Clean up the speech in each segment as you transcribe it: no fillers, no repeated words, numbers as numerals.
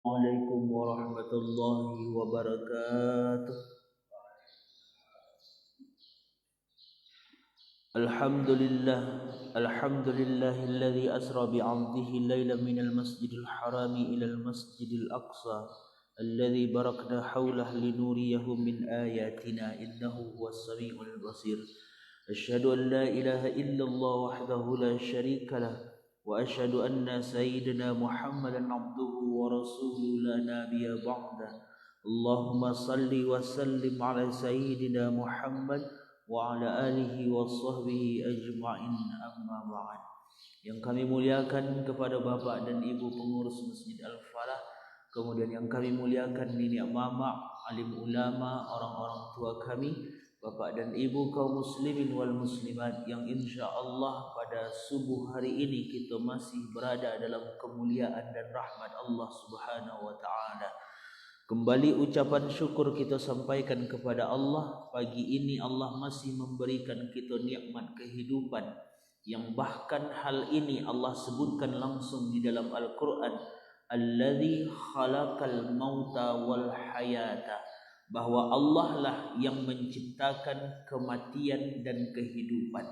Assalamualaikum warahmatullahi wabarakatuh. Alhamdulillah, alhamdulillahilladzi asra bi'abdihi laylan minal masjidil harami ilal masjidil aqsa alladzi barakna hawlahu linuriyahu min ayatina innahu huwas samiul basir. Asyhadu an la ilaha illallah wahdahu la syarika lah wa asyhadu anna sayyidina Muhammadan abduhu wa rasuluhu la nabiyya ba'da. Allahumma salli wa sallim ala sayyidina Muhammad wa ala alihi wa sahbihi ajma'in, amma ba'd. Yang kami muliakan kepada bapak dan ibu pengurus Masjid Al-Falah, kemudian yang kami muliakan nenek mama, alim ulama, orang-orang tua kami, bapak dan ibu kaum muslimin wal muslimat yang insyaallah pada subuh hari ini kita masih berada dalam kemuliaan dan rahmat Allah Subhanahu wa taala. Kembali ucapan syukur kita sampaikan kepada Allah. Pagi ini Allah masih memberikan kita nikmat kehidupan, yang bahkan hal ini Allah sebutkan langsung di dalam Al-Quran, Alladzi khalaqal mauta wal hayata, bahwa Allah lah yang menciptakan kematian dan kehidupan.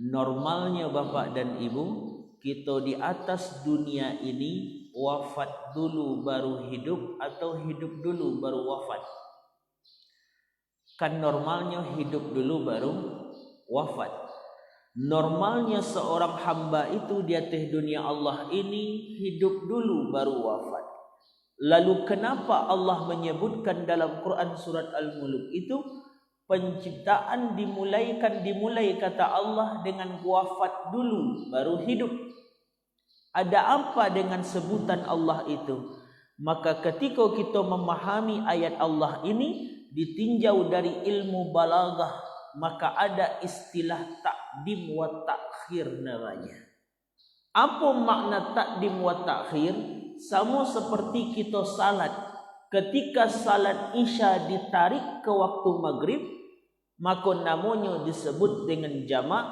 Normalnya bapak dan ibu, kita di atas dunia ini wafat dulu baru hidup atau hidup dulu baru wafat? Kan normalnya hidup dulu baru wafat. Normalnya seorang hamba itu di atas dunia Allah ini hidup dulu baru wafat. Lalu kenapa Allah menyebutkan dalam Quran surat Al-Mulk itu penciptaan dimulai kata Allah dengan wafat dulu baru hidup? Ada apa dengan sebutan Allah itu? Maka ketika kita memahami ayat Allah ini ditinjau dari ilmu balaghah, maka ada istilah takdim wa takhir namanya. Apa makna takdim wa takhir? Sama seperti kita salat. Ketika salat Isya ditarik ke waktu maghrib, maka namanya disebut dengan jamak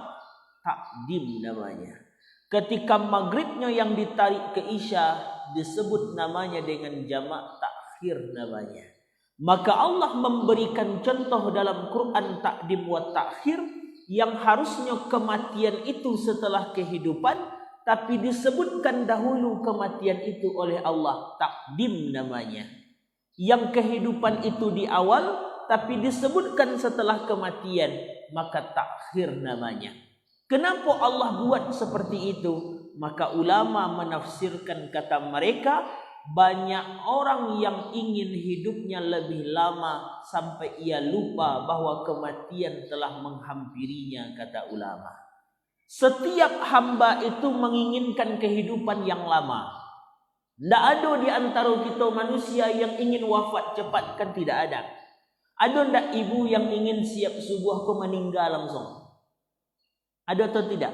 takdim namanya. Ketika maghribnya yang ditarik ke Isya disebut namanya dengan jamak takhir namanya. Maka Allah memberikan contoh dalam Quran takdim wa takhir, yang harusnya kematian itu setelah kehidupan, tapi disebutkan dahulu kematian itu oleh Allah, takdim namanya. Yang kehidupan itu di awal tapi disebutkan setelah kematian, maka takhir namanya. Kenapa Allah buat seperti itu? Maka ulama menafsirkan kata mereka, banyak orang yang ingin hidupnya lebih lama sampai ia lupa bahwa kematian telah menghampirinya, kata ulama. Setiap hamba itu menginginkan kehidupan yang lama. Tidak ada di antara kita manusia yang ingin wafat cepat, kan tidak ada. Ada tidak ibu yang ingin siap subuh ke meninggal langsung? Ada atau tidak?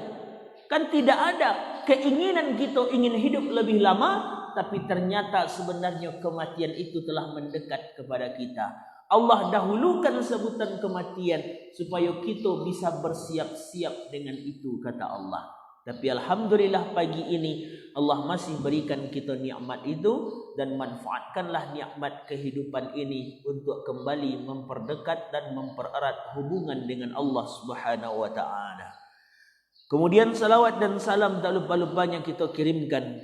Kan tidak ada. Keinginan kita ingin hidup lebih lama, tapi ternyata sebenarnya kematian itu telah mendekat kepada kita. Allah dahulukan sebutan kematian supaya kita bisa bersiap-siap dengan itu, kata Allah. Tapi alhamdulillah pagi ini Allah masih berikan kita nikmat itu, dan manfaatkanlah nikmat kehidupan ini untuk kembali memperdekat dan mempererat hubungan dengan Allah Subhanahu wa taala. Kemudian salawat dan salam tak lupa-lupanya kita kirimkan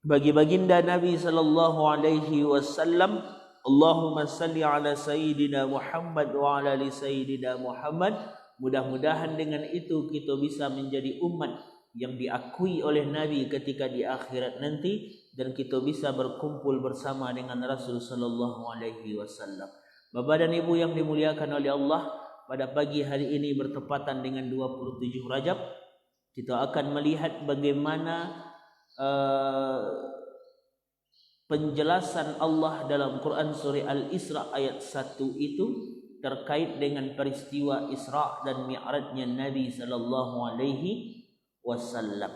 bagi baginda Nabi sallallahu alaihi wasallam. Allahumma salli ala sayyidina Muhammad wa ala ali sayyidina Muhammad. Mudah-mudahan dengan itu kita bisa menjadi umat yang diakui oleh Nabi ketika di akhirat nanti, dan kita bisa berkumpul bersama dengan Rasul sallallahu alaihi wasallam. Bapak dan Ibu yang dimuliakan oleh Allah, pada pagi hari ini bertepatan dengan 27 Rajab, kita akan melihat bagaimana penjelasan Allah dalam Quran surah Al-Isra ayat 1 itu terkait dengan peristiwa Isra dan Mi'rajnya Nabi sallallahu alaihi wasallam.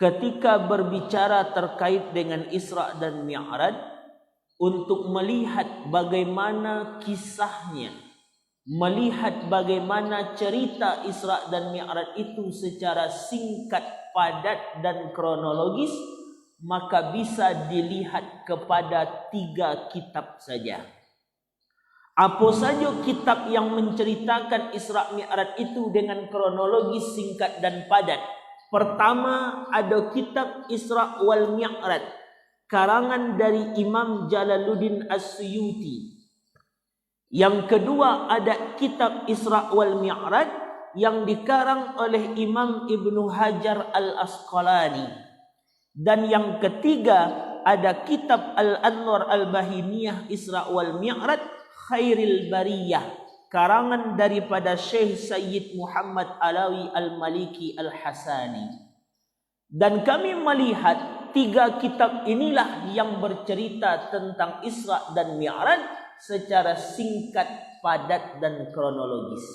Ketika berbicara terkait dengan Isra dan Mi'raj, untuk melihat bagaimana kisahnya, melihat bagaimana cerita Isra dan Mi'raj itu secara singkat, padat dan kronologis, maka bisa dilihat kepada 3 kitab saja. Apa saja kitab yang menceritakan Isra Mi'raj itu dengan kronologis singkat dan padat. Pertama, ada kitab Isra wal Mi'raj, karangan dari Imam Jalaluddin As-Suyuti. Yang kedua, ada kitab Isra wal Mi'raj yang dikarang oleh Imam Ibnu Hajar Al-Asqalani. Dan yang ketiga, ada kitab Al-Anwar Al-Bahimiyah Isra wal Mi'raj Khairil Bariyah, karangan daripada Syekh Sayyid Muhammad Alawi Al-Maliki Al-Hasani. Dan kami melihat 3 kitab inilah yang bercerita tentang Isra dan Mi'raj secara singkat, padat dan kronologis.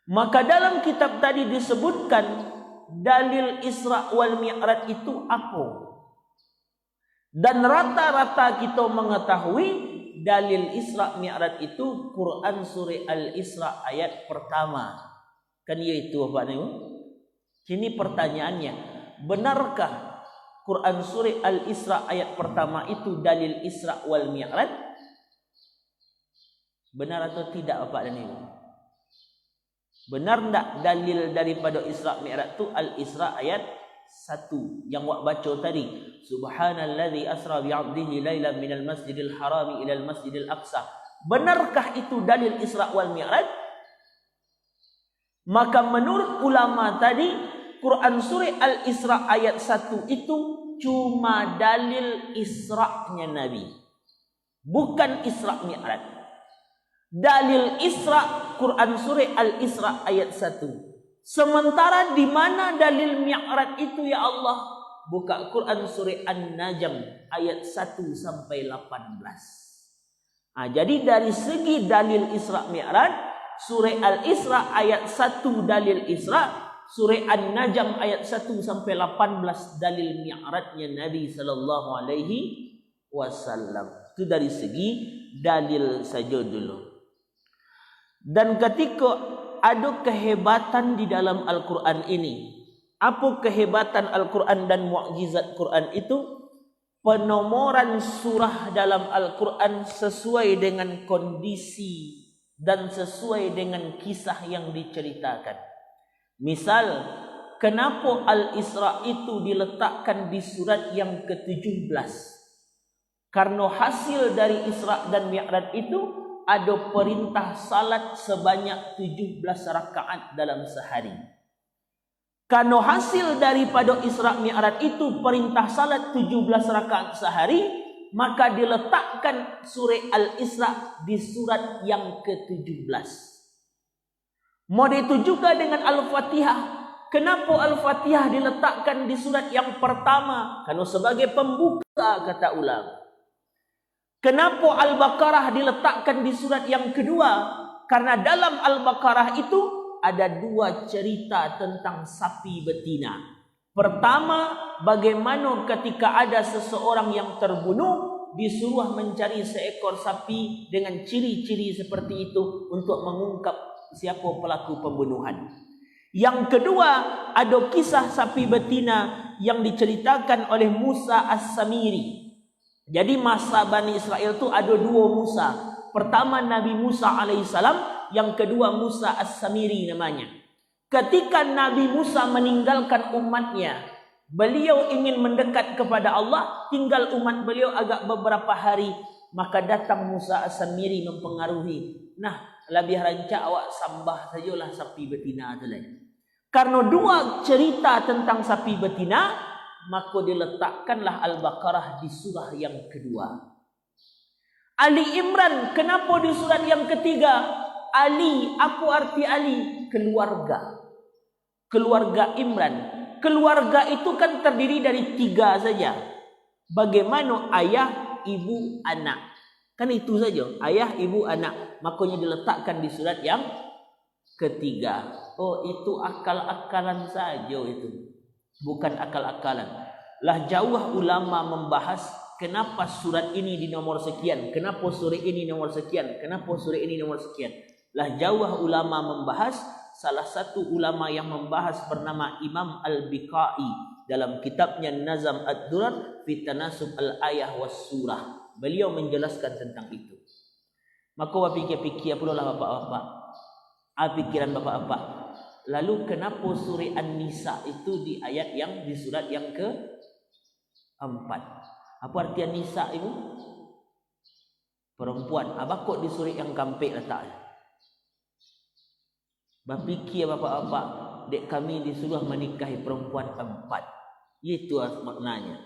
Maka dalam kitab tadi disebutkan dalil Isra wal Mi'raj itu apa? Dan rata-rata kita mengetahui dalil Isra Mi'raj itu Quran surah Al-Isra ayat pertama. Kan itu apa nih? Kini pertanyaannya, benarkah Quran surah Al-Isra ayat pertama itu dalil Isra wal Mi'raj? Benar atau tidak apa nih? Benar enggak dalil daripada Isra Mi'raj itu Al-Isra ayat 1 yang wak baca tadi, subhanallazi asra bi'abdihi lailan minal masjidil harami ilal masjidil aqsa. Benarkah itu dalil Isra wal Mi'raj? Maka menurut ulama tadi, Quran surah Al-Isra ayat 1 itu cuma dalil Isra-nya Nabi, bukan Isra Mi'raj. Dalil Isra Quran surah Al-Isra ayat 1. Sementara di mana dalil Mi'raj itu ya Allah? Buka Quran surah An-Najm ayat 1 sampai 18. Jadi dari segi dalil Isra Mi'raj, surah Al-Isra ayat 1 dalil Isra, surah An-Najm ayat 1 sampai 18 dalil Mi'rajnya Nabi sallallahu alaihi wasallam. Itu dari segi dalil saja dulu. Dan ketika ada kehebatan di dalam Al-Quran ini. Apa kehebatan Al-Quran dan mukjizat Quran itu? Penomoran surah dalam Al-Quran sesuai dengan kondisi dan sesuai dengan kisah yang diceritakan. Misal, kenapa Al-Isra itu diletakkan di surat yang ke-17? Karena hasil dari Isra dan Mi'raj itu ada perintah salat sebanyak 17 rakaat dalam sehari. Karena hasil daripada Isra Mi'raj itu perintah salat 17 rakaat sehari, maka diletakkan surah Al-Isra di surat yang ke-17. Model itu juga dengan Al-Fatihah. Kenapa Al-Fatihah diletakkan di surat yang pertama? Karena sebagai pembuka, kata ulama. Kenapa Al-Baqarah diletakkan di surat yang kedua? Karena dalam Al-Baqarah itu ada 2 cerita tentang sapi betina. Pertama, bagaimana ketika ada seseorang yang terbunuh, disuruh mencari seekor sapi dengan ciri-ciri seperti itu untuk mengungkap siapa pelaku pembunuhan. Yang kedua, ada kisah sapi betina yang diceritakan oleh Musa As-Samiri. Jadi masa Bani Israel itu ada 2 Musa. Pertama Nabi Musa alaihissalam, yang kedua Musa As-Samiri namanya. Ketika Nabi Musa meninggalkan umatnya, beliau ingin mendekat kepada Allah, tinggal umat beliau agak beberapa hari, maka datang Musa As-Samiri mempengaruhi. Nah, lebih rancak awak sambah sajalah sapi betina tu lain. Karena 2 cerita tentang sapi betina, maka diletakkanlah Al-Baqarah di surah yang kedua. Ali Imran, kenapa di surat yang ketiga? Ali, apa arti Ali? Keluarga. Keluarga Imran. Keluarga itu kan terdiri dari 3 saja. Bagaimana ayah, ibu, anak? Kan itu saja. Ayah, ibu, anak. Makanya diletakkan di surat yang ketiga. Oh, itu akal-akalan saja itu. Bukan akal-akalan. Lah jauh ulama membahas kenapa surat ini di nomor sekian, kenapa surat ini nomor sekian, kenapa surat ini nomor sekian. Lah jauh ulama membahas. Salah satu ulama yang membahas bernama Imam Al-Biqai. dalam kitabnya Nazam Ad-Durar fi Tanasub Al-Ayah was Surah. Beliau menjelaskan tentang itu. Maka fikir-fikir apalah bapak-bapak. Pikiran bapak-bapak. Lalu kenapa surah An-Nisa itu di ayat yang di surat yang ke-4? Apa arti An-Nisa itu? Perempuan. Kok di surah yang ke-4 letaknya? Berfikir bapak-bapak, dek kami disuruh menikahi perempuan 4. Itu maknanya.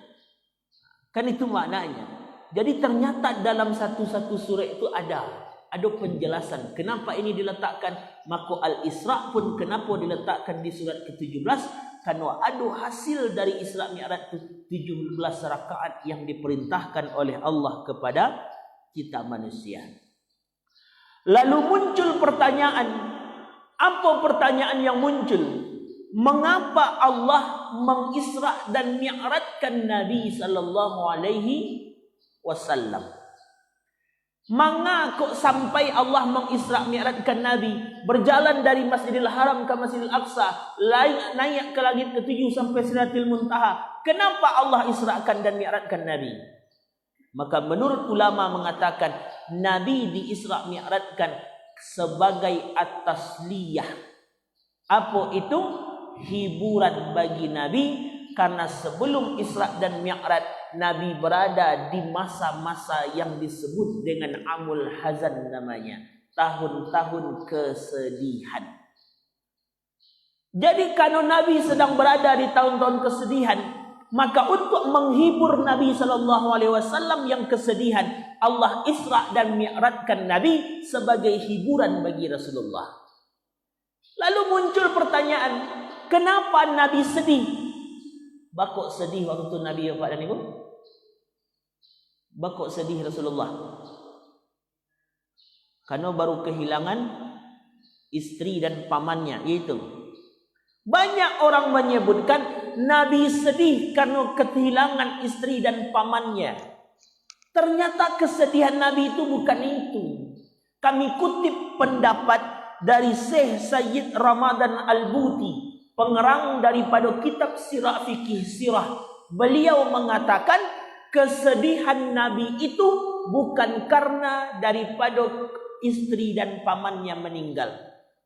Kan itu maknanya. Jadi ternyata dalam satu-satu surah itu ada penjelasan kenapa ini diletakkan. Maka Al-Isra pun kenapa diletakkan di surat ke-17? Karena ada hasil dari Isra Mi'raj 17 rakaat yang diperintahkan oleh Allah kepada kita manusia. Lalu muncul pertanyaan. Apa pertanyaan yang muncul? Mengapa Allah mengisra dan mi'rajkan Nabi sallallahu alaihi wasallam? Manga kok sampai Allah mengisra mi'rajkan Nabi, berjalan dari Masjidil Haram ke Masjidil Aqsa, naik ke langit ke-7 sampai Sidratil Muntaha. Kenapa Allah israkan dan mi'rajkan Nabi? Maka menurut ulama mengatakan Nabi diisra mi'rajkan sebagai at-tasliyah. Apa itu? Hiburan bagi Nabi, karena sebelum Isra dan Mi'raj Nabi berada di masa-masa yang disebut dengan Amul Hazan namanya, tahun-tahun kesedihan. Jadi kalau Nabi sedang berada di tahun-tahun kesedihan, maka untuk menghibur Nabi sallallahu alaihi wasallam yang kesedihan, Allah Isra dan Mi'rajkan Nabi sebagai hiburan bagi Rasulullah. Lalu muncul pertanyaan, kenapa Nabi sedih? Bakok sedih waktu Nabi wafat dan ibu? Bakok sedih Rasulullah? Karena baru kehilangan istri dan pamannya, yaitu. Banyak orang menyebutkan Nabi sedih karena kehilangan istri dan pamannya. Ternyata kesedihan Nabi itu bukan itu. Kami kutip pendapat dari Syekh Sayyid Ramadan Al-Buti, pengerang daripada kitab Sirah Fikih Sirah. Beliau mengatakan kesedihan Nabi itu bukan karena daripada istri dan pamannya meninggal.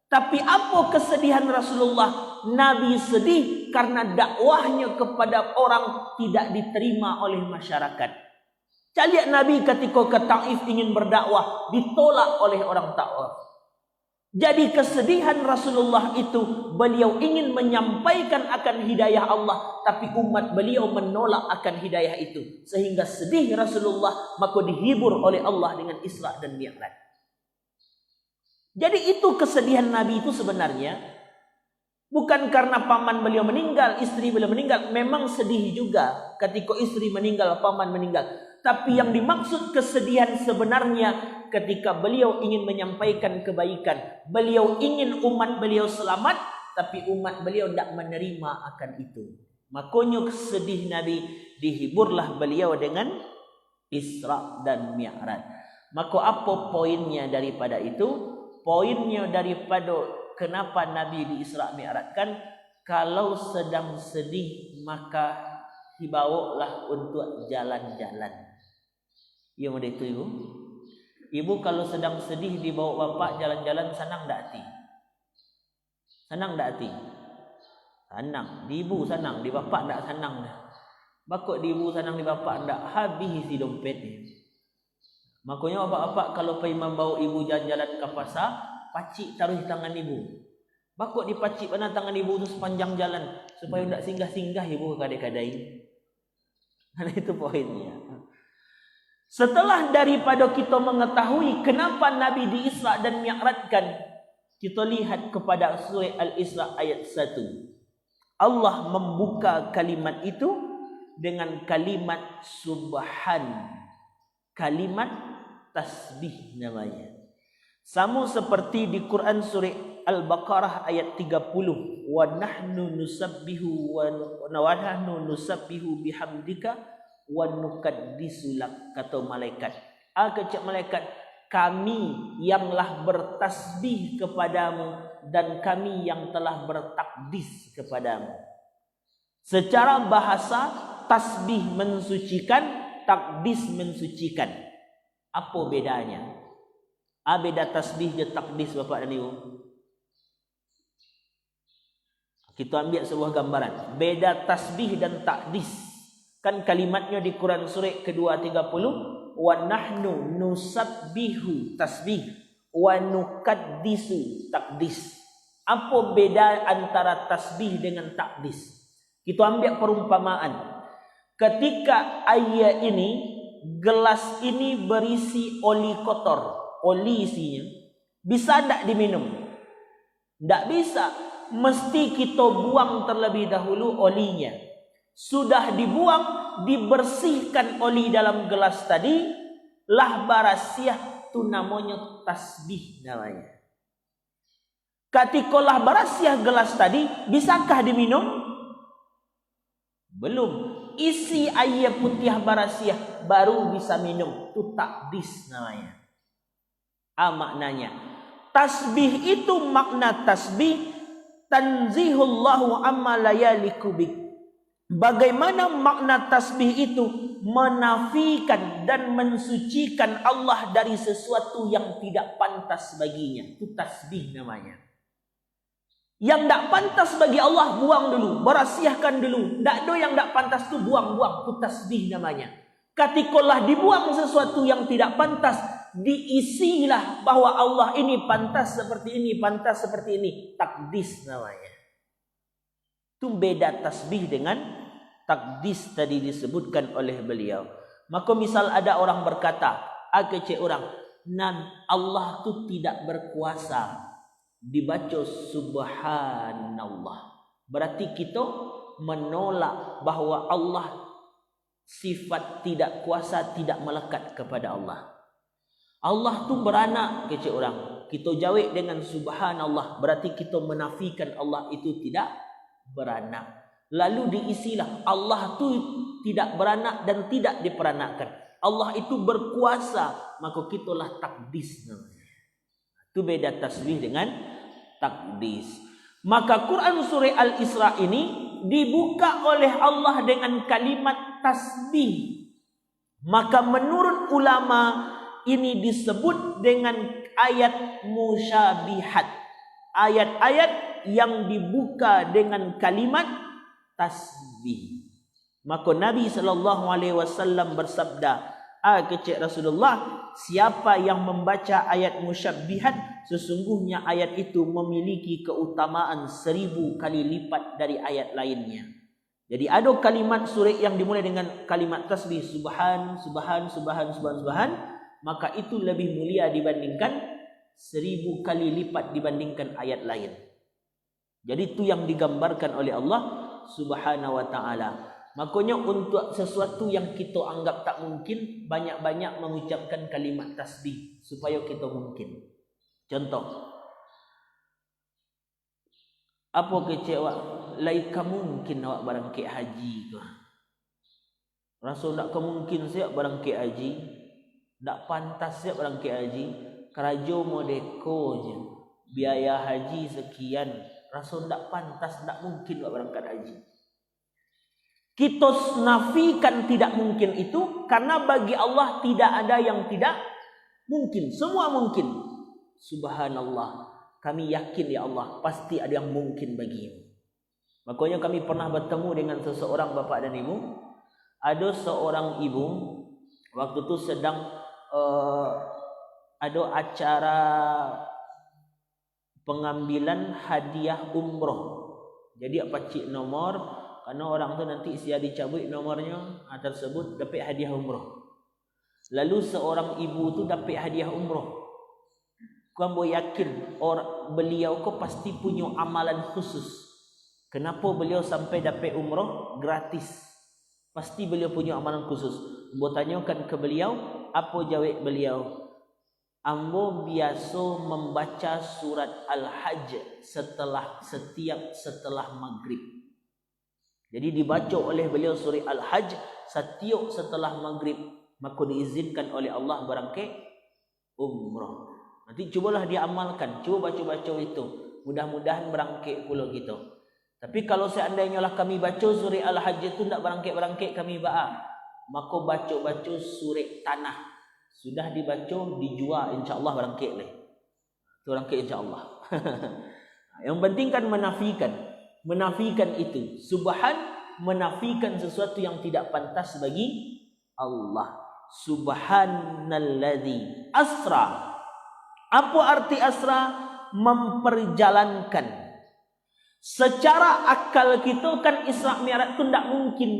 Tapi apa kesedihan Rasulullah? Nabi sedih karena dakwahnya kepada orang tidak diterima oleh masyarakat. Lihat Nabi ketika ke Taif ingin berdakwah, ditolak oleh orang Taif. Jadi kesedihan Rasulullah itu, beliau ingin menyampaikan akan hidayah Allah, tapi umat beliau menolak akan hidayah itu. Sehingga sedih Rasulullah, maka dihibur oleh Allah dengan Isra dan Mi'raj. Jadi itu kesedihan Nabi itu sebenarnya bukan karena paman beliau meninggal, istri beliau meninggal. Memang sedih juga ketika istri meninggal, paman meninggal. Tapi yang dimaksud kesedihan sebenarnya ketika beliau ingin menyampaikan kebaikan. Beliau ingin umat beliau selamat, tapi umat beliau tidak menerima akan itu. Makanya sedih Nabi, dihiburlah beliau dengan Isra dan Mi'raj. Maka apa poinnya daripada itu? Poinnya daripada kenapa Nabi di Isra Mi'rajkan, kalau sedang sedih maka dibawalah untuk jalan-jalan. Ya mudah itu ibu. Ibu kalau sedang sedih dibawa bapak jalan-jalan, senang tak hati? Senang tak hati? Senang. Di ibu senang, di bapak tak senang dah. Bakok di ibu senang, di bapak tak, habis isi dompet ni. Makanya bapak-bapak kalau pergi membawa ibu jalan-jalan ke pasar, pacik taruh di tangan ibu. Bakok dipacik pada tangan ibu tu sepanjang jalan supaya tak singgah-singgah ibu ke kadai-kadai. Karena itu poinnya. Setelah daripada kita mengetahui kenapa Nabi di Isra dan Mi'rajkan, kita lihat kepada surah Al-Isra ayat 1. Allah membuka kalimat itu dengan kalimat subhan. Kalimat tasbih namanya. Sama seperti di Quran surah Al-Baqarah ayat 30. Wa nahnu nusabbihu bihamdika wa nukaddisu lak, kata malaikat. Kata malaikat, kami yanglah bertasbih kepadamu dan kami yang telah bertakdis kepadamu. Secara bahasa tasbih mensucikan, takdis mensucikan. Apa bedanya? Beda tasbih dan takdis Bapak dan Ibu. Kita ambil sebuah gambaran. Beda tasbih dan takdis. Kan kalimatnya di Quran surah kedua 30. Wa nahnu nusabbihu tasbih. Wa nukaddisu takdis. Apa beda antara tasbih dengan takdis? Kita ambil perumpamaan. Ketika ayat ini, gelas ini berisi oli kotor, oli isinya, bisa tidak diminum? Tidak bisa. Mesti kita buang terlebih dahulu olinya. Sudah dibuang, dibersihkan oli dalam gelas tadi, lah barasiah, itu namanya tasbih namanya. Ketika lah barasiah gelas tadi, bisakah diminum? Belum. Isi air putih barasiah baru bisa minum. Itu takdis namanya. Maknanya. Tasbih itu makna tasbih. Tanzihullahu amma la yaliku bik. Bagaimana makna tasbih itu? Menafikan dan mensucikan Allah dari sesuatu yang tidak pantas baginya. Itu tasbih namanya. Yang tidak pantas bagi Allah, buang dulu. Berasiahkan dulu. Tidak ada yang tidak pantas itu buang-buang. Itu tasbih namanya. Katikalah dibuang sesuatu yang tidak pantas, diisilah bahwa Allah ini pantas seperti ini, pantas seperti ini. Takdis namanya. Itu beda tasbih dengan takdis tadi disebutkan oleh beliau. Maka misal ada orang berkata, kecek orang, Allah itu tidak berkuasa. Dibaca subhanallah. Berarti kita menolak bahawa Allah sifat tidak kuasa, tidak melekat kepada Allah. Allah tu beranak, kecil orang. Kita jawab dengan subhanallah. Berarti kita menafikan Allah itu tidak beranak. Lalu diisilah Allah tu tidak beranak dan tidak diperanakkan. Allah itu berkuasa. Maka kitalah takdis namanya. Itu beda tasbih dengan takdis. Maka Quran surah Al-Isra ini dibuka oleh Allah dengan kalimat tasbih. Maka menurut ulama ini disebut dengan ayat musyabihat. Ayat-ayat yang dibuka dengan kalimat tasbih. Maka Nabi SAW bersabda, kecik Rasulullah, siapa yang membaca ayat musyabbihat, sesungguhnya ayat itu memiliki keutamaan 1000 kali lipat dari ayat lainnya. Jadi ada kalimat surah yang dimulai dengan kalimat tasbih, subhan, subhan, subhan, subhan, subhan, maka itu lebih mulia dibandingkan 1000 kali lipat dibandingkan ayat lain. Jadi itu yang digambarkan oleh Allah Subhanahu wa ta'ala. Makanya untuk sesuatu yang kita anggap tak mungkin, banyak-banyak mengucapkan kalimat tasbih supaya kita mungkin. Contoh, apa kecik awak? Lain kamu mungkin awak barang ke haji ke? Rasa tak kemungkin siap barang ke haji? Tak pantas siap barang ke haji? Kerajo modeko je. Biaya haji sekian. Rasa tak pantas, tak mungkin awak berangkat haji. Kita nafikan tidak mungkin itu karena bagi Allah tidak ada yang tidak mungkin. Semua mungkin. Subhanallah. Kami yakin ya Allah pasti ada yang mungkin bagimu. Makanya kami pernah bertemu dengan seseorang bapak dan ibu. Ada seorang ibu waktu itu sedang ada acara pengambilan hadiah umroh. Jadi apa cik nomor? Karena orang tu nanti sia dicabut nomornya tersebut dapat hadiah umroh. Lalu seorang ibu tu dapat hadiah umroh. Kamu yakin beliau ko pasti punya amalan khusus. Kenapa beliau sampai dapat umroh gratis? Pasti beliau punya amalan khusus. Ambo tanyakan ke beliau, apa jawab beliau? Ambo biasa membaca surat Al-Hajj setelah maghrib. Jadi dibaca oleh beliau surah Al-Hajj setiap setelah maghrib, maka diizinkan oleh Allah berangkat umrah. Nanti cubalah dia amalkan, cuba baca-baca itu. Mudah-mudahan berangkat pula gitu. Tapi kalau seandainya lah kami baca surah Al-Hajj itu tak berangkit-berangkit kami maka baca surah tanah. Sudah dibaca, dijual, insya-Allah berangkit leh. Tu berangkit insya-Allah. Yang penting kan menafikan itu. Subhan menafikan sesuatu yang tidak pantas bagi Allah. Subhanalladzi asra. Apa arti asra? Memperjalankan. Secara akal kita kan Isra Mi'raj itu tidak mungkin.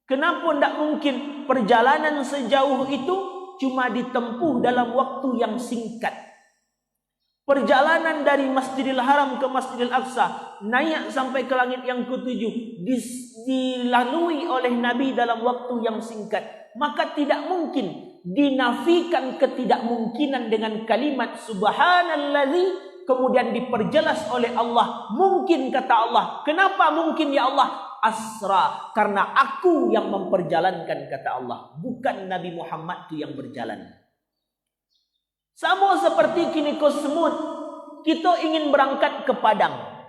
Kenapa tidak mungkin? Perjalanan sejauh itu cuma ditempuh dalam waktu yang singkat. Perjalanan dari Masjidil Haram ke Masjidil Aqsa, naik sampai ke langit yang ketujuh, dilalui oleh Nabi dalam waktu yang singkat. Maka tidak mungkin dinafikan ketidakmungkinan dengan kalimat subhanalladzi, kemudian diperjelas oleh Allah. Mungkin, kata Allah. Kenapa mungkin ya Allah? Asra, karena aku yang memperjalankan, kata Allah. Bukan Nabi Muhammad itu yang berjalan. Sama seperti kini kau semut. Kita ingin berangkat ke Padang.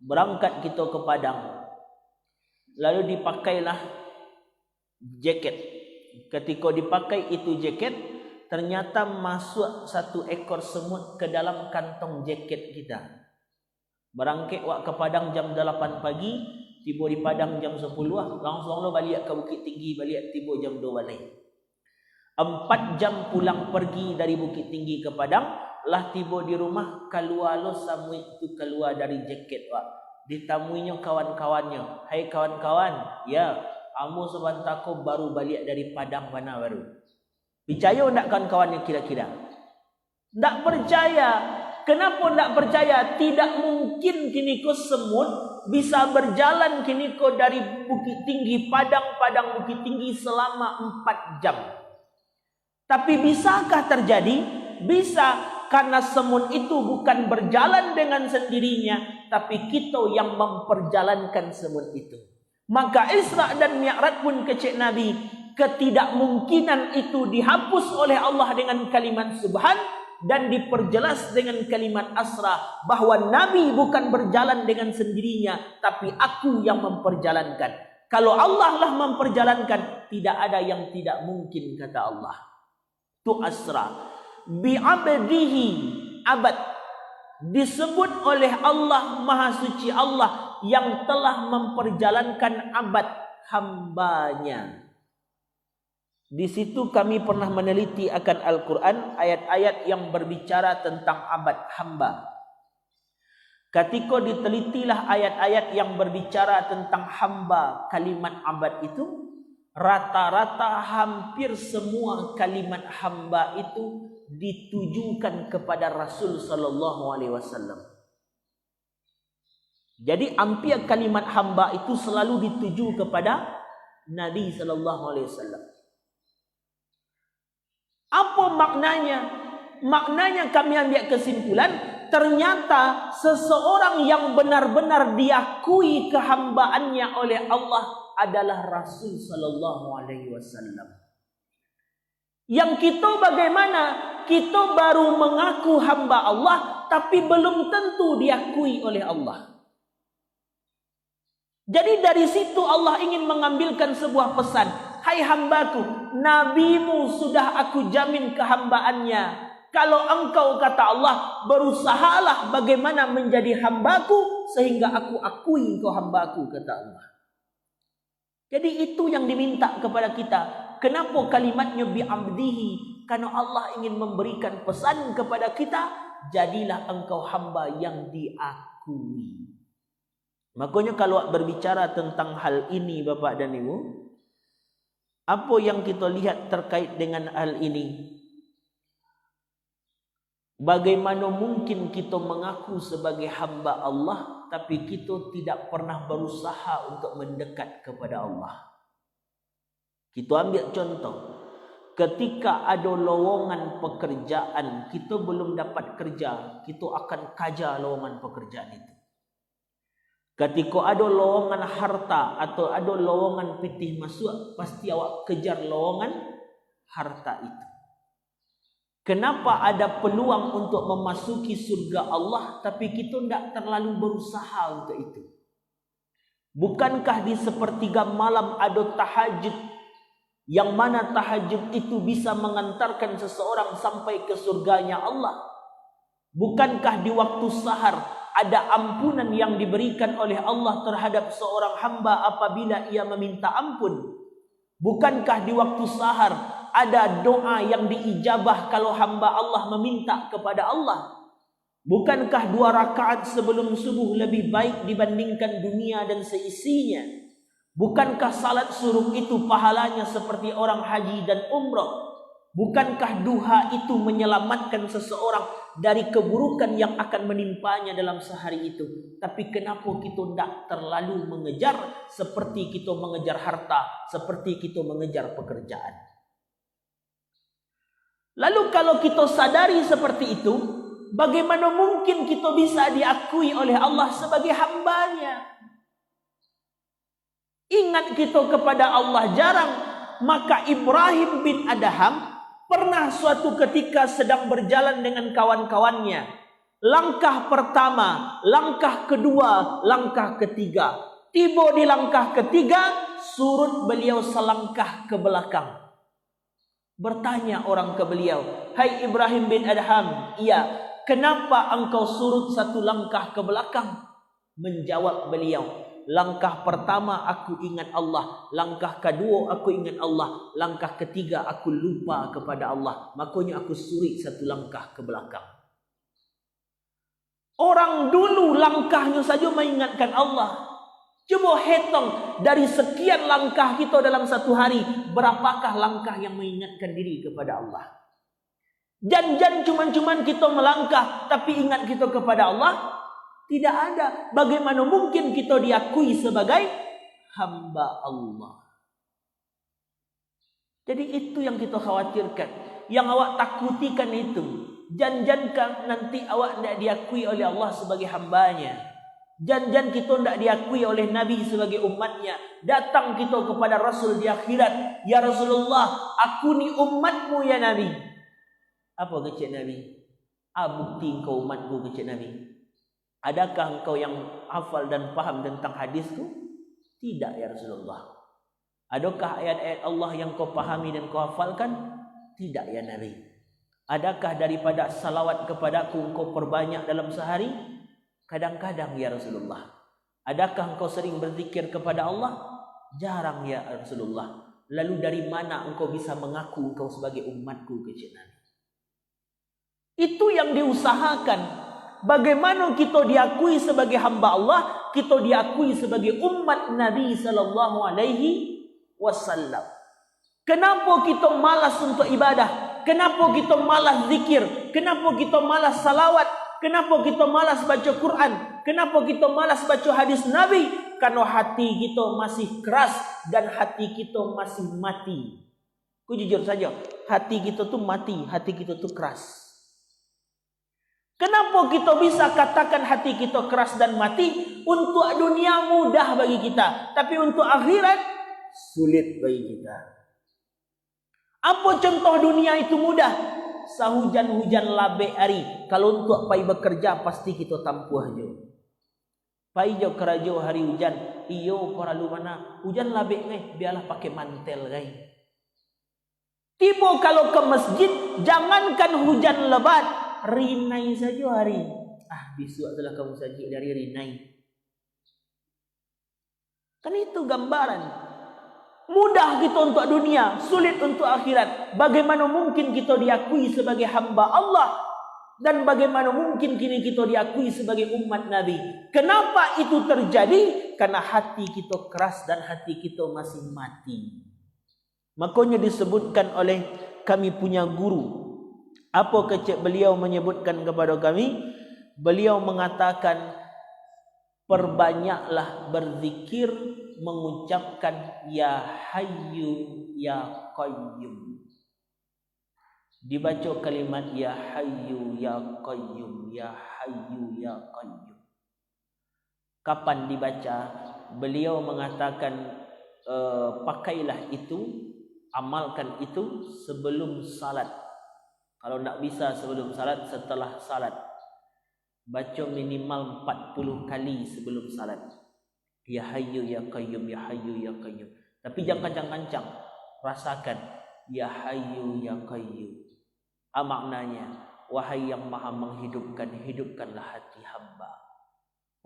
Berangkat kita ke Padang. Lalu dipakailah jaket. Ketika dipakai itu jaket, ternyata masuk satu ekor semut ke dalam kantong jaket kita. Berangkat wak ke Padang jam 8 pagi, tiba di Padang jam 10 langsung lo balik ke Bukit Tinggi, balik tiba jam 2 balik. 4 jam pulang pergi dari Bukit Tinggi ke Padang, lah tiba di rumah, keluar lo samui itu keluar dari jaket wak. Ditamuinya kawan-kawannya. Hai kawan-kawan, ya, kamu sebentar kau baru balik dari Padang mana baru? Percaya tak kawan-kawannya kira-kira? Tak percaya. Kenapa tak percaya? Tidak mungkin kini kau semut bisa berjalan kini kau dari Bukit Tinggi Padang Bukit Tinggi selama 4 jam. Tapi bisakah terjadi? Bisa, karena semut itu bukan berjalan dengan sendirinya, tapi kita yang memperjalankan semut itu. Maka Isra dan Mi'raj pun kecek Nabi, ketidakmungkinan itu dihapus oleh Allah dengan kalimat subhan dan diperjelas dengan kalimat asra, bahwa Nabi bukan berjalan dengan sendirinya, tapi aku yang memperjalankan. Kalau Allah lah memperjalankan, tidak ada yang tidak mungkin, kata Allah. Tu asra bi'abdihi, abad disebut oleh Allah Maha Suci Allah yang telah memperjalankan abad hambanya. Di situ kami pernah meneliti akan Al-Quran, ayat-ayat yang berbicara tentang abad hamba. Ketika ditelitilah ayat-ayat yang berbicara tentang hamba, kalimat abad itu, rata-rata hampir semua kalimat hamba itu ditujukan kepada Rasul sallallahu alaihi wasallam. Jadi hampir kalimat hamba itu selalu dituju kepada Nabi sallallahu alaihi wasallam. Apa maknanya? Maknanya kami ambil kesimpulan, ternyata seseorang yang benar-benar diakui kehambaannya oleh Allah adalah Rasul sallallahu alaihi wasallam. Yang kita bagaimana? Kita baru mengaku hamba Allah, tapi belum tentu diakui oleh Allah. Jadi dari situ Allah ingin mengambilkan sebuah pesan. Hai hambaku, nabimu sudah aku jamin kehambaannya. Kalau engkau, kata Allah, berusahalah bagaimana menjadi hambaku sehingga aku akui engkau hambaku, kata Allah. Jadi itu yang diminta kepada kita. Kenapa kalimatnya bi'abdihi? Karena Allah ingin memberikan pesan kepada kita, jadilah engkau hamba yang diakui. Makanya kalau berbicara tentang hal ini Bapak dan Ibu, apa yang kita lihat terkait dengan hal ini? Bagaimana mungkin kita mengaku sebagai hamba Allah, tapi kita tidak pernah berusaha untuk mendekat kepada Allah? Kita ambil contoh. Ketika ada lowongan pekerjaan, kita belum dapat kerja, kita akan kajar lowongan pekerjaan itu. Ketika ada lowongan harta atau ada lowongan pitih masuk, pasti awak kejar lowongan harta itu. Kenapa ada peluang untuk memasuki surga Allah, tapi kita tidak terlalu berusaha untuk itu? Bukankah di sepertiga malam ada tahajud, yang mana tahajud itu bisa mengantarkan seseorang sampai ke surganya Allah? Bukankah di waktu sahar ada ampunan yang diberikan oleh Allah terhadap seorang hamba apabila ia meminta ampun? Bukankah di waktu sahar ada doa yang diijabah kalau hamba Allah meminta kepada Allah? Bukankah 2 rakaat sebelum subuh lebih baik dibandingkan dunia dan seisinya? Bukankah salat suruh itu pahalanya seperti orang haji dan umrah? Bukankah duha itu menyelamatkan seseorang dari keburukan yang akan menimpanya dalam sehari itu? Tapi kenapa kita tidak terlalu mengejar seperti kita mengejar harta, seperti kita mengejar pekerjaan? Lalu kalau kita sadari seperti itu, bagaimana mungkin kita bisa diakui oleh Allah sebagai hambanya? Ingat kita kepada Allah jarang. Maka Ibrahim bin Adham pernah suatu ketika sedang berjalan dengan kawan-kawannya. Langkah pertama, langkah kedua, langkah ketiga. Tiba di langkah ketiga, surut beliau selangkah ke belakang. Bertanya orang ke beliau, "Hai Ibrahim bin Adham, iya, kenapa engkau surut satu langkah ke belakang?" Menjawab beliau, "Langkah pertama aku ingat Allah, langkah kedua aku ingat Allah, langkah ketiga aku lupa kepada Allah, makanya aku suri satu langkah ke belakang." Orang dulu langkahnya saja mengingatkan Allah. Coba hitung dari sekian langkah kita dalam satu hari, berapakah langkah yang mengingatkan diri kepada Allah? Jangan cuman kita melangkah tapi ingat kita kepada Allah. Tidak ada. Bagaimana mungkin kita diakui sebagai hamba Allah? Jadi itu yang kita khawatirkan. Yang awak takutikan itu. Jangan nanti awak tidak diakui oleh Allah sebagai hambanya. Jangan kita tidak diakui oleh Nabi sebagai umatnya. Datang kita kepada Rasul di akhirat. "Ya Rasulullah, aku ni umatmu ya Nabi." Apa kecik Nabi? Bukti engkau umatku kecik Nabi. Adakah engkau yang hafal dan faham tentang hadisku? Tidak ya Rasulullah. Adakah ayat-ayat Allah yang kau pahami dan kau hafalkan? Tidak ya Nabi. Adakah daripada salawat kepadaku engkau perbanyak dalam sehari? Kadang-kadang ya Rasulullah. Adakah engkau sering berzikir kepada Allah? Jarang ya Rasulullah. Lalu dari mana engkau bisa mengaku engkau sebagai umatku kecil Nabi? Itu yang diusahakan. Bagaimana kita diakui sebagai hamba Allah, kita diakui sebagai umat Nabi sallallahu alaihi wasallam. Kenapa kita malas untuk ibadah? Kenapa kita malas zikir? Kenapa kita malas salawat? Kenapa kita malas baca Quran? Kenapa kita malas baca hadis Nabi? Karena hati kita masih keras dan hati kita masih mati. Aku jujur saja, hati kita tuh mati, hati kita tuh keras. Kenapa kita bisa katakan hati kita keras dan mati? Untuk dunia mudah bagi kita, tapi untuk akhirat sulit bagi kita. Apa contoh dunia itu mudah? Sahujan-hujan labek hari. Kalau untuk pai bekerja pasti kita tampuh aja. Pai jo kerja hari hujan. Iyo para lu mana? Hujan labek nih, biarlah pakai mantel guys. Tiba kalau ke masjid, jangankan hujan lebat, rinai saja hari. Besok adalah kamu saja dari rinai. Kan itu gambaran. Mudah kita untuk dunia, sulit untuk akhirat. Bagaimana mungkin kita diakui sebagai hamba Allah? Dan bagaimana mungkin kini kita diakui sebagai umat Nabi? Kenapa itu terjadi? Karena hati kita keras dan hati kita masih mati. Makanya disebutkan oleh kami punya guru. Apa kecik beliau menyebutkan kepada kami? Beliau mengatakan, perbanyaklah berzikir, mengucapkan ya hayyu ya qayyum. Dibaca kalimat ya hayyu ya qayyum, ya hayyu ya qayyum. Kapan dibaca? Beliau mengatakan pakailah itu, amalkan itu sebelum salat. Kalau tak bisa sebelum salat, setelah salat. Baca minimal 40 kali sebelum salat. Ya Hayyu Ya Qayyum, Ya Hayyu Ya Qayyum. Tapi jangan kencang-kencang. Rasakan. Ya Hayyu Ya Qayyum. Maknanya, wahai yang maha menghidupkan, hidupkanlah hati hamba.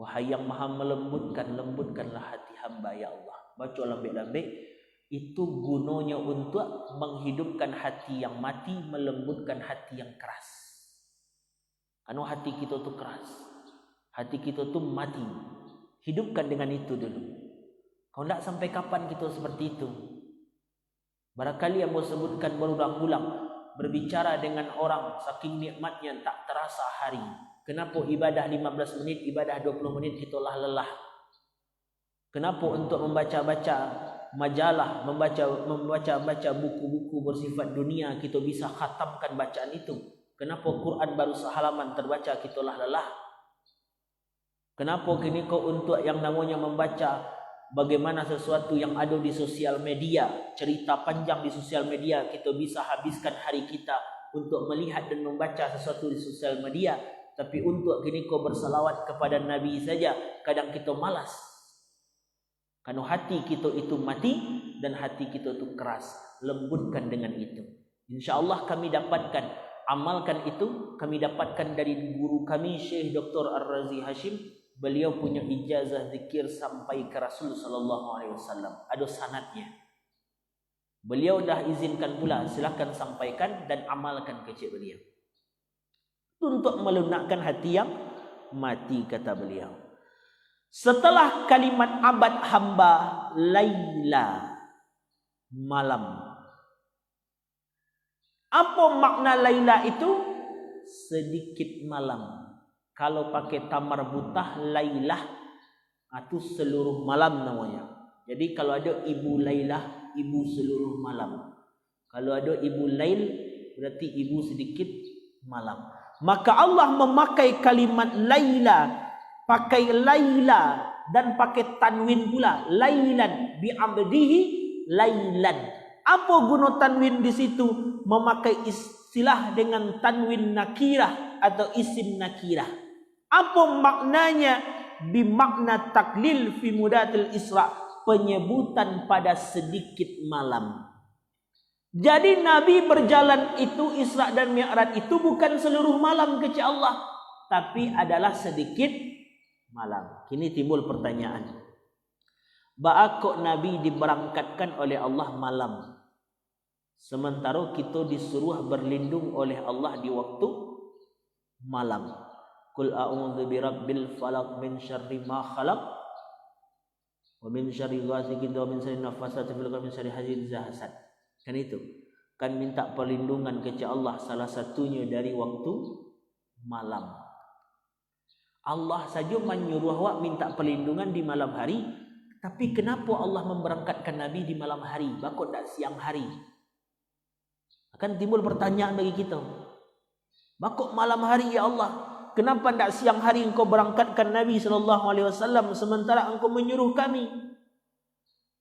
Wahai yang maha melembutkan, lembutkanlah hati hamba ya Allah. Baca lambik-lambik. Itu gunanya untuk menghidupkan hati yang mati, melembutkan hati yang keras. Anu hati kita tu keras, hati kita tu mati. Hidupkan dengan itu dulu. Kau tak sampai kapan kita seperti itu? Barangkali yang mau sebutkan berulang-ulang, berbicara dengan orang saking nikmatnya tak terasa hari. Kenapa ibadah 15 menit, ibadah 20 menit kita lelah. Kenapa untuk membaca-baca majalah, membaca buku-buku bersifat dunia kita bisa khatamkan bacaan itu? Kenapa Quran baru sehalaman terbaca kita lelah? Kenapa kini kau untuk yang namanya membaca bagaimana sesuatu yang ada di sosial media, cerita panjang di sosial media, kita bisa habiskan hari kita untuk melihat dan membaca sesuatu di sosial media. Tapi untuk kini kau bersalawat kepada Nabi saja, kadang kita malas. Karena hati kita itu mati dan hati kita itu keras. Lembutkan dengan itu. InsyaAllah kami dapatkan, amalkan itu. Kami dapatkan dari guru kami Syekh Dr. Ar-Razi Hashim. Beliau punya ijazah zikir sampai ke Rasul sallallahu alaihi wasallam. Ada sanadnya. Beliau dah izinkan pula, silakan sampaikan dan amalkan kecil beliau. Untuk melunakkan hati yang mati, kata beliau. Setelah kalimat abad hamba, laila, malam. Apa makna laila itu? Sedikit malam. Kalau pakai tamar butah, lailah, itu seluruh malam namanya. Jadi kalau ada ibu lailah, ibu seluruh malam. Kalau ada ibu lail, berarti ibu sedikit malam. Maka Allah memakai kalimat laila, pakai laila dan pakai tanwin pula, lailan bi abdihi lailan. Apa guna tanwin di situ? Memakai istilah dengan tanwin nakirah atau isim nakirah. Apa maknanya? Bimakna taklil fi mudatil isra, penyebutan pada sedikit malam. Jadi Nabi berjalan itu, Isra dan Mi'raj itu bukan seluruh malam keci Allah, tapi adalah sedikit malam. Kini timbul pertanyaan. Ba'a kok Nabi diberangkatkan oleh Allah malam, sementara kita disuruh berlindung oleh Allah di waktu malam. Qul a'udzu birabbil falaq min syarri ma khalaq wa min syarri ghasiqin wa min syarri nafasati fil 'uqad min syarri hasidin idza hasad. Kan itu. Kan minta perlindungan kepada Allah, salah satunya dari waktu malam. Allah saja menyuruh awak minta perlindungan di malam hari, tapi kenapa Allah memberangkatkan Nabi di malam hari, bakot tak siang hari? Akan timbul pertanyaan bagi kita. Bakot malam hari ya Allah? Kenapa tak siang hari engkau berangkatkan Nabi SAW sementara engkau menyuruh kami?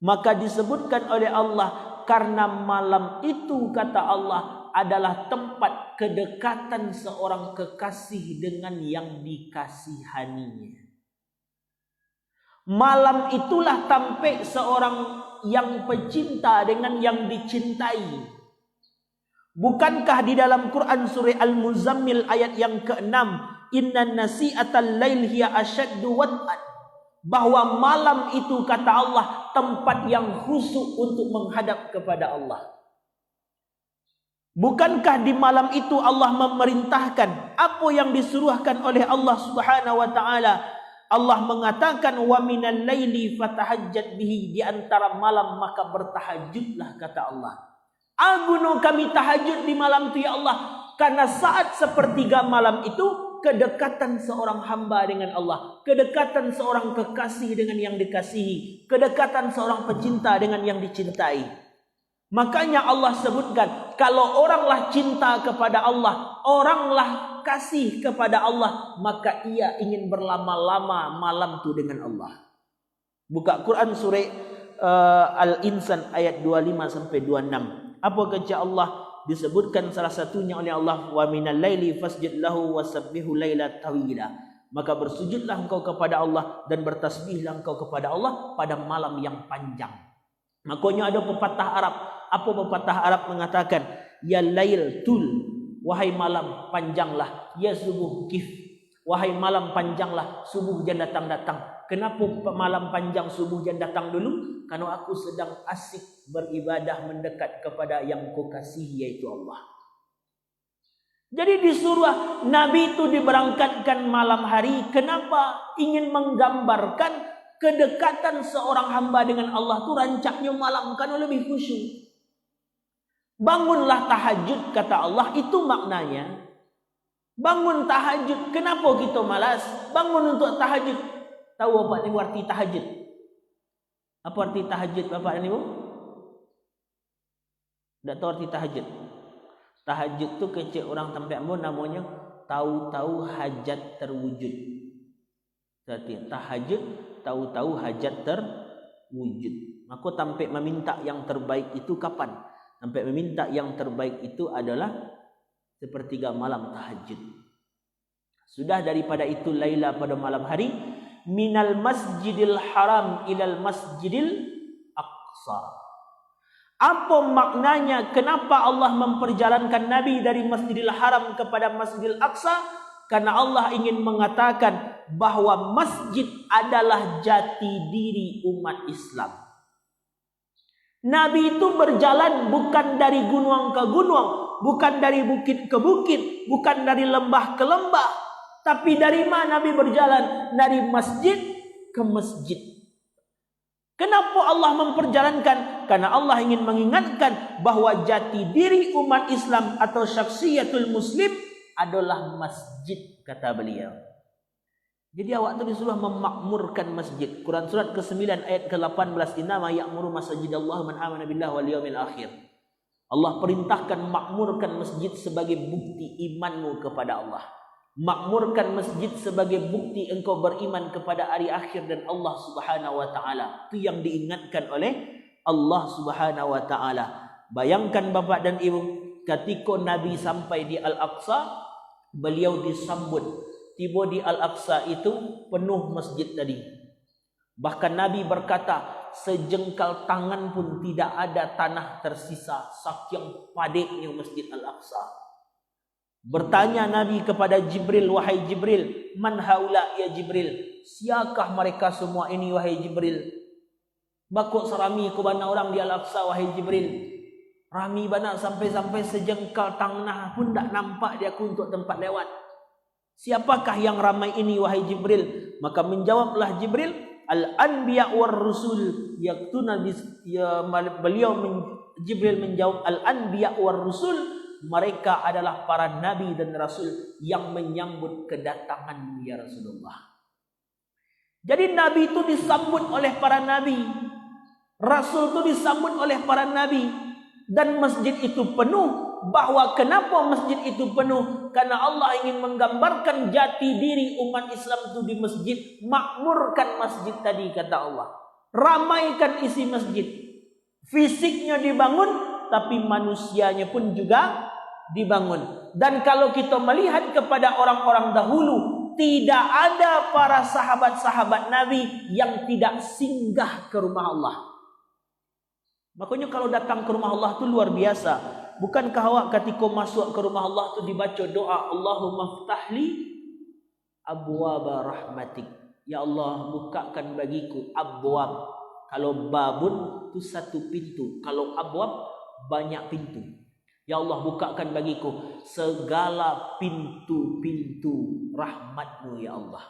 Maka disebutkan oleh Allah, karena malam itu, kata Allah, adalah tempat kedekatan seorang kekasih dengan yang dikasihaninya. Malam itulah sampai seorang yang pecinta dengan yang dicintai. Bukankah di dalam Quran surah Al-Muzammil ayat yang ke-6, inna nasi'atal lail hiya asyaddu wad'an, bahwa malam itu, kata Allah, tempat yang khusyuk untuk menghadap kepada Allah. Bukankah di malam itu Allah memerintahkan apa yang disuruhkan oleh Allah Subhanahu wa taala? Allah mengatakan wa minal laili fatahajjat bihi, di antara malam maka bertahajudlah, kata Allah. Agunu kami tahajud di malam itu ya Allah, karena saat sepertiga malam itu kedekatan seorang hamba dengan Allah, kedekatan seorang kekasih dengan yang dikasihi, kedekatan seorang pecinta dengan yang dicintai. Makanya Allah sebutkan, kalau oranglah cinta kepada Allah, oranglah kasih kepada Allah, maka ia ingin berlama-lama malam itu dengan Allah. Buka Quran surah Al-Insan ayat 25 sampai 26. Apa kata Allah? disebutkan salah satunya oleh Allah, wa minal laili fasjud lahu wasabbihu laila tawila. Maka bersujudlah engkau kepada Allah dan bertasbihlah engkau kepada Allah pada malam yang panjang. Makanya ada pepatah Arab. Apa pepatah Arab mengatakan? Ya lail tul, wahai malam panjanglah. Ya subuh kif, wahai malam panjanglah, subuh jangan datang-datang. Kenapa malam panjang subuh jangan datang dulu? Karena aku sedang asik beribadah mendekat kepada yang kukasihi, yaitu Allah. Jadi disuruh Nabi itu diberangkatkan malam hari. Kenapa? Ingin menggambarkan kedekatan seorang hamba dengan Allah itu rancaknya malam, karena lebih khusyuk. Bangunlah tahajud, kata Allah, itu maknanya. Bangun tahajud. Kenapa kita malas? Bangun untuk tahajud. Tahu Bapak Ibu arti tahajud? Apa arti tahajud Bapak dan Ibu? Tak tahu arti tahajud? Tahajud tu kecil orang tempat mu namanya tahu-tahu hajat terwujud. Jadi tahajud tahu-tahu hajat terwujud. Maka sampai meminta yang terbaik itu kapan? Sampai meminta yang terbaik itu adalah sepertiga malam tahajud. Sudah daripada itu laila pada malam hari, minal masjidil haram ilal masjidil aqsa. Apa maknanya? Kenapa Allah memperjalankan Nabi dari Masjidil Haram kepada Masjidil Aqsa? Karena Allah ingin mengatakan bahwa masjid adalah jati diri umat Islam. Nabi itu berjalan bukan dari gunung ke gunung, bukan dari bukit ke bukit, bukan dari lembah ke lembah. Tapi dari mana Nabi berjalan? Dari masjid ke masjid. Kenapa Allah memperjalankan? Karena Allah ingin mengingatkan bahwa jati diri umat Islam atau syakhsiyatul muslim adalah masjid, kata beliau. Jadi awak tu disuruh memakmurkan masjid. Quran surat ke-9 ayat ke-18, innama ya'muru masajidallah man amana billahi wal yawmil akhir. Allah perintahkan makmurkan masjid sebagai bukti imanmu kepada Allah. Makmurkan masjid sebagai bukti engkau beriman kepada hari akhir dan Allah Subhanahu wa taala. Itu yang diingatkan oleh Allah Subhanahu wa taala. Bayangkan Bapak dan Ibu, ketika Nabi sampai di Al-Aqsa, beliau disambut. Tiba di Al-Aqsa itu penuh masjid tadi. Bahkan Nabi berkata, sejengkal tangan pun tidak ada tanah tersisa, saking padatnya Masjid Al-Aqsa. Bertanya Nabi kepada Jibril, wahai Jibril, man haula ya Jibril? Siapakah mereka semua ini wahai Jibril? Bakuk serami ku bana orang di Al-Aqsa wahai Jibril. Rami bana sampai-sampai sejengkal tanah pun tak nampak dia aku untuk tempat lewat. Siapakah yang ramai ini wahai Jibril? Maka menjawablah Jibril, al-anbiya war rusul yaktuna Jibril menjawab, al-anbiya war rusul, mereka adalah para nabi dan rasul yang menyambut kedatangan ya Rasulullah. Jadi nabi itu disambut oleh para nabi, rasul itu disambut oleh para nabi, dan masjid itu penuh. Bahwa kenapa masjid itu penuh? Karena Allah ingin menggambarkan jati diri umat Islam itu di masjid. Makmurkan masjid tadi, kata Allah. Ramaikan isi masjid. Fisiknya dibangun, tapi manusianya pun juga dibangun. Dan kalau kita melihat kepada orang-orang dahulu, tidak ada para sahabat-sahabat Nabi yang tidak singgah ke rumah Allah. Makanya kalau datang ke rumah Allah itu luar biasa. Bukankah awak ketika masuk ke rumah Allah itu dibaca doa, Allahumma ftahli abwaba rahmatik. Ya Allah, bukakan bagiku abwab. Kalau babun itu satu pintu, kalau abwab banyak pintu. Ya Allah, bukakan bagiku segala pintu-pintu rahmatmu ya Allah.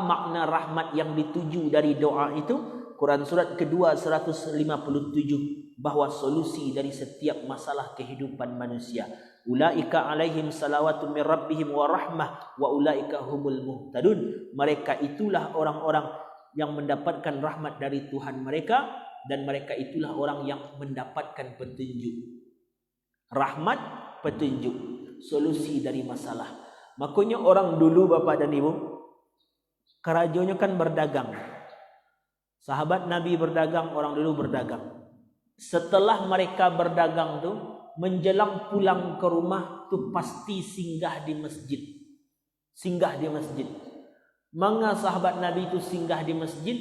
Makna rahmat yang dituju dari doa itu, Quran surat kedua 157, bahwa solusi dari setiap masalah kehidupan manusia. Ulaika alaihim salawatun min rabbihim wa rahmah wa ulaika humul muhtadun. Mereka itulah orang-orang yang mendapatkan rahmat dari Tuhan mereka, dan mereka itulah orang yang mendapatkan petunjuk. Rahmat, petunjuk, solusi dari masalah. Makanya orang dulu Bapak dan Ibu, kerajaannya kan berdagang. Sahabat Nabi berdagang, orang dulu berdagang. Setelah mereka berdagang tuh, menjelang pulang ke rumah tu pasti singgah di masjid. Singgah di masjid. Mengapa sahabat Nabi itu singgah di masjid?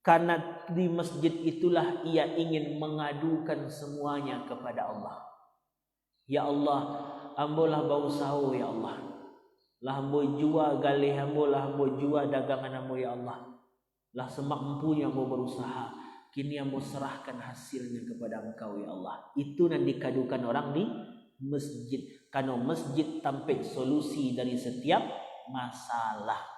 Karena di masjid itulah ia ingin mengadukan semuanya kepada Allah. Ya Allah, ambolah bau sahu ya Allah. Lah ambo jua galih ambo, lah ambo jua dagangan ambo ya Allah. Lah semampunya ambo berusaha. Kini ambo serahkan hasilnya kepada Engkau ya Allah. Itu yang dikadukan orang di masjid. Karena masjid tampil solusi dari setiap masalah.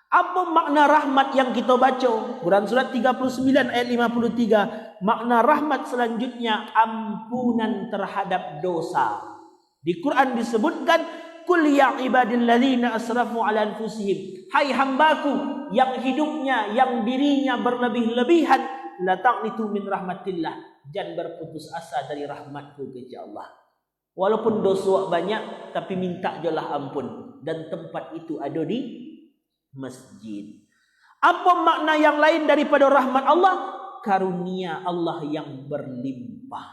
Apa makna rahmat yang kita baca? Quran surat 39 ayat 53. Makna rahmat selanjutnya ampunan terhadap dosa. Di Quran disebutkan, Qul ya ibadilladzina asrafu ala anfusihim. Hai hambaku yang hidupnya, yang dirinya berlebih-lebihan, la taqnitu min rahmatillah. Jangan berputus asa dari rahmatku kepada Allah. Walaupun dosa banyak, tapi minta jelah ampun. Dan tempat itu ada di masjid. Apa makna yang lain daripada rahmat Allah? Karunia Allah yang berlimpah.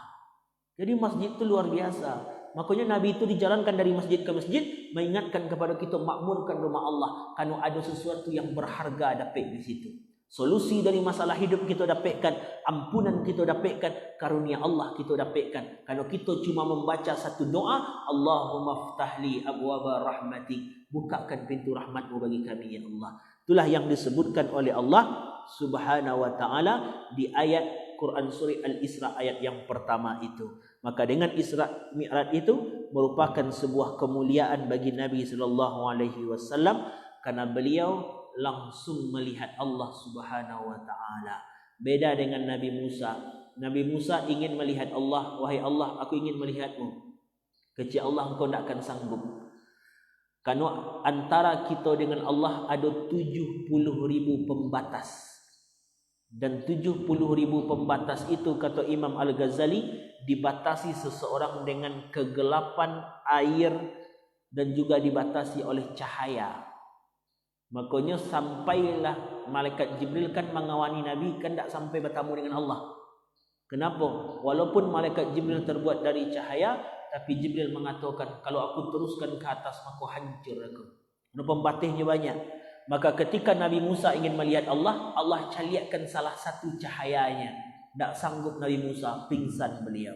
Jadi masjid itu luar biasa. Makanya Nabi itu dijalankan dari masjid ke masjid, mengingatkan kepada kita makmurkan rumah Allah. Karena ada sesuatu yang berharga dapat di situ. Solusi dari masalah hidup kita dapatkan, ampunan kita dapatkan, karunia Allah kita dapatkan. Kalau kita cuma membaca satu doa, Allahumma ftahli abwaba rahmatik, bukakan pintu rahmatmu bagi kami ya Allah. Itulah yang disebutkan oleh Allah Subhanahu wa taala di ayat Quran surah Al-Isra ayat yang pertama itu. Maka dengan Isra Mi'raj itu merupakan sebuah kemuliaan bagi Nabi sallallahu alaihi wasallam karena beliau langsung melihat Allah Subhanahu wa taala. Beda dengan Nabi Musa. Nabi Musa ingin melihat Allah, wahai Allah, aku ingin melihatmu. Kecil Allah, engkau tidak akan sanggup. Karena antara kita dengan Allah ada 70.000 pembatas. Dan 70.000 pembatas itu, kata Imam Al-Ghazali, dibatasi seseorang dengan kegelapan air dan juga dibatasi oleh cahaya. Makanya sampailah malaikat Jibril kan mengawani Nabi, kan tak sampai bertemu dengan Allah. Kenapa? Walaupun malaikat Jibril terbuat dari cahaya, tapi Jibril mengatakan, kalau aku teruskan ke atas, maka hancur aku. Karena pembatihnya banyak. Maka ketika Nabi Musa ingin melihat Allah, Allah caliakkan salah satu cahayanya. Tak sanggup Nabi Musa, pingsan beliau.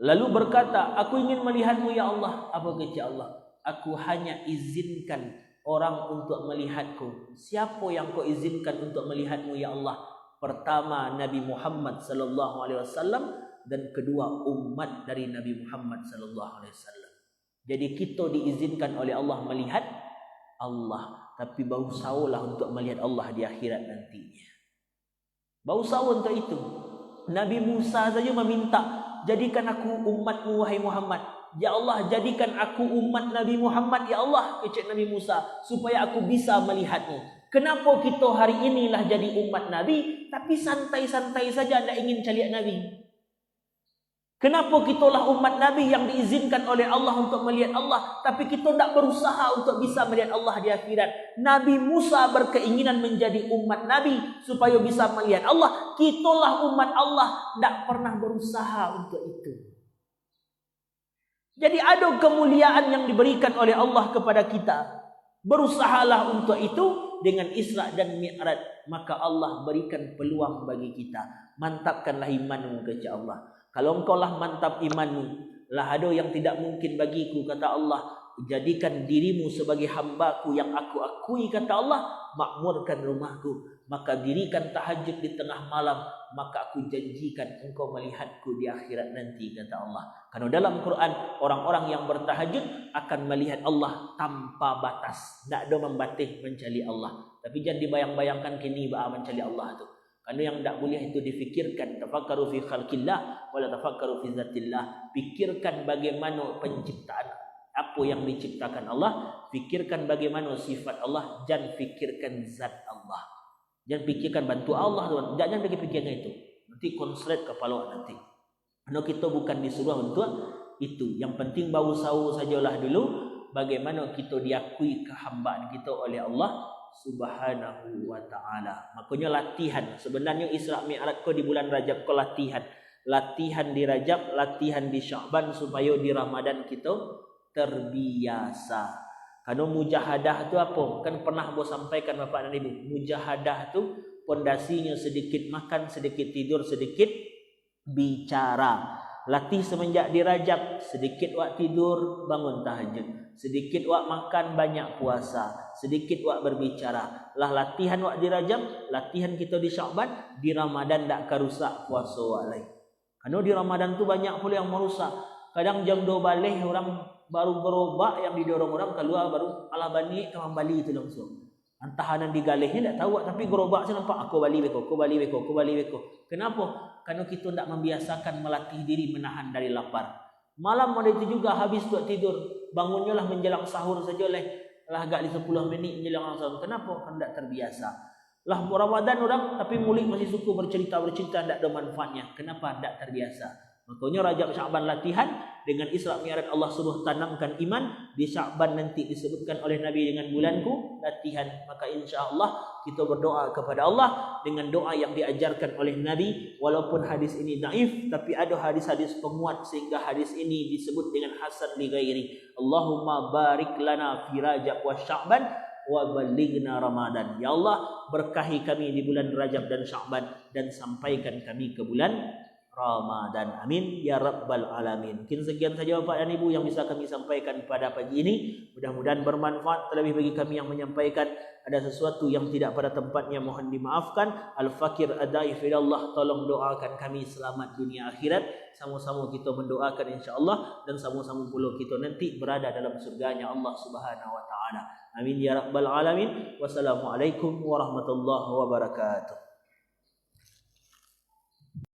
Lalu berkata, aku ingin melihatmu ya Allah. Apa kata Allah? Aku hanya izinkan orang untuk melihatku. Siapa yang kau izinkan untuk melihatmu ya Allah? Pertama Nabi Muhammad sallallahu alaihi wasallam dan kedua umat dari Nabi Muhammad sallallahu alaihi wasallam. Jadi kita diizinkan oleh Allah melihat Allah, tapi bau saulah untuk melihat Allah di akhirat nantinya. Bau sawu untuk itu. Nabi Musa saja meminta, jadikan aku umatmu wahai Muhammad. Ya Allah, jadikan aku umat Nabi Muhammad ya Allah, kecek Nabi Musa, supaya aku bisa melihatmu. Kenapa kita hari inilah jadi umat Nabi, tapi santai-santai saja tidak ingin caliak Nabi? Kenapa kitalah umat Nabi yang diizinkan oleh Allah untuk melihat Allah, tapi kita tidak berusaha untuk bisa melihat Allah di akhirat? Nabi Musa berkeinginan menjadi umat Nabi supaya bisa melihat Allah. Kitalah umat Allah, tidak pernah berusaha untuk itu. Jadi ada kemuliaan yang diberikan oleh Allah kepada kita. Berusahalah untuk itu dengan Isra dan Mi'raj. Maka Allah berikan peluang bagi kita. Mantapkanlah imanmu kepada Allah. Kalau engkau lah mantap imanmu, lah ada yang tidak mungkin bagiku, kata Allah. Jadikan dirimu sebagai hambaku yang aku akui, kata Allah. Makmurkan rumahku. Maka dirikan tahajud di tengah malam. Maka aku janjikan engkau melihatku di akhirat nanti, kata Allah. Karena dalam Quran, orang-orang yang bertahajud akan melihat Allah tanpa batas. Tak ada membatih mencari Allah. Tapi jangan dibayang-bayangkan kini mencari Allah itu. Karena yang tak boleh itu difikirkan. Tafakkaru fi khalqillah wala tafakkaru fi zatillah. Pikirkan bagaimana penciptaan, apa yang diciptakan Allah. Fikirkan bagaimana sifat Allah. Jangan fikirkan zat Allah. Jangan fikirkan bantu Allah. Jangan lagi fikirkan itu. Nanti konslet kepala nanti. Karena kita bukan disuruh untuk itu. Yang penting bau sawu sajalah dulu. Bagaimana kita diakui kehambaan kita oleh Allah Subhanahu wa ta'ala. Makanya latihan. Sebenarnya Isra Mi'raj kau di bulan Rajab kau latihan. Latihan di Rajab, latihan di Sya'ban supaya di Ramadan kita terbiasa. Karena mujahadah tu apa? Kan pernah bos sampaikan Bapak dan Ibu. Mujahadah tu pondasinya sedikit makan, sedikit tidur, sedikit bicara. Latih semenjak di Rajab, sedikit wak tidur, bangun tahajud. Sedikit wak makan, banyak puasa. Sedikit wak berbicara. Lah latihan wak di Rajab, latihan kita di Sya'ban, di Ramadan tak kerusak puasa wak lain. Karena di Ramadan tu banyak pula yang merusak. Kadang jam 2 balik orang baru gerobak yang didorong orang keluar baru ala bani ke Bali itu langsung. Antahanan digalihnya tak tahu tapi gerobak saya nampak aku bali beko. Kenapa? Karena kita tidak membiasakan melatih diri menahan dari lapar. Malam ada itu juga habis buat tidur, bangunnya lah menjelang sahur saja lah agak di 10 minit menjelang sahur. Kenapa? Kan tidak terbiasa. Lah Ramadan orang tapi mulik masih suka bercerita tidak ada manfaatnya. Kenapa? Tidak terbiasa. Makanya Rajab Sya'ban latihan dengan Isra Mi'raj Allah suruh tanamkan iman. Di Sya'ban nanti disebutkan oleh Nabi dengan bulanku latihan. Maka insya-Allah kita berdoa kepada Allah dengan doa yang diajarkan oleh Nabi. Walaupun hadis ini dhaif tapi ada hadis-hadis penguat sehingga hadis ini disebut dengan hasan li ghairi. Allahumma barik lana fi Rajab wa Sya'ban wa balighna Ramadan. Ya Allah, berkahi kami di bulan Rajab dan Sya'ban dan sampaikan kami ke bulan Ramadan. Amin ya rabbal alamin. Mungkin sekian saja Bapak dan Ibu yang bisa kami sampaikan pada pagi ini. Mudah-mudahan bermanfaat. Terlebih bagi kami yang menyampaikan ada sesuatu yang tidak pada tempatnya, mohon dimaafkan. Al-Fakir Adaif ilallah, tolong doakan kami selamat dunia akhirat. Sama-sama kita mendoakan insya-Allah dan sama-sama pula kita nanti berada dalam surganya Allah Subhanahu wa taala. Amin ya rabbal alamin. Wassalamualaikum warahmatullahi wabarakatuh.